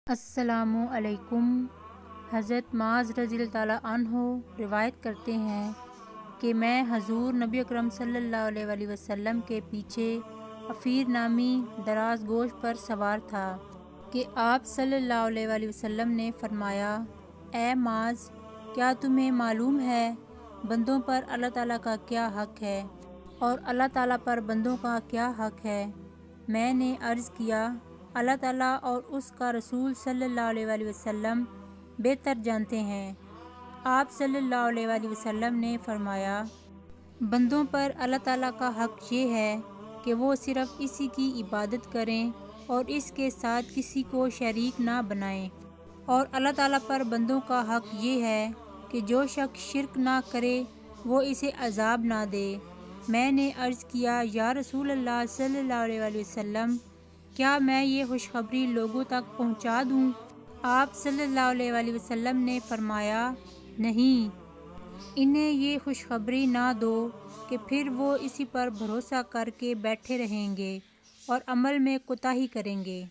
السلام علیکم۔ حضرت معاذ رضی اللہ تعالیٰ عنہ روایت کرتے ہیں کہ میں حضور نبی اکرم صلی اللہ علیہ وآلہ وسلم کے پیچھے عفیر نامی دراز گوش پر سوار تھا کہ آپ صلی اللہ علیہ وآلہ وسلم نے فرمایا، اے معاذ، کیا تمہیں معلوم ہے بندوں پر اللہ تعالیٰ کا کیا حق ہے اور اللہ تعالیٰ پر بندوں کا کیا حق ہے؟ میں نے عرض کیا، اللہ تعالیٰ اور اس کا رسول صلی اللہ علیہ وآلہ وسلم بہتر جانتے ہیں۔ آپ صلی اللہ علیہ وآلہ وسلم نے فرمایا، بندوں پر اللہ تعالیٰ کا حق یہ ہے کہ وہ صرف اسی کی عبادت کریں اور اس کے ساتھ کسی کو شریک نہ بنائیں، اور اللہ تعالیٰ پر بندوں کا حق یہ ہے کہ جو شخص شرک نہ کرے وہ اسے عذاب نہ دے۔ میں نے عرض کیا، یا رسول اللہ صلی اللہ علیہ وآلہ وسلم، کیا میں یہ خوشخبری لوگوں تک پہنچا دوں؟ آپ صلی اللہ علیہ وآلہ وسلم نے فرمایا، نہیں، انہیں یہ خوشخبری نہ دو کہ پھر وہ اسی پر بھروسہ کر کے بیٹھے رہیں گے اور عمل میں کوتاہی کریں گے۔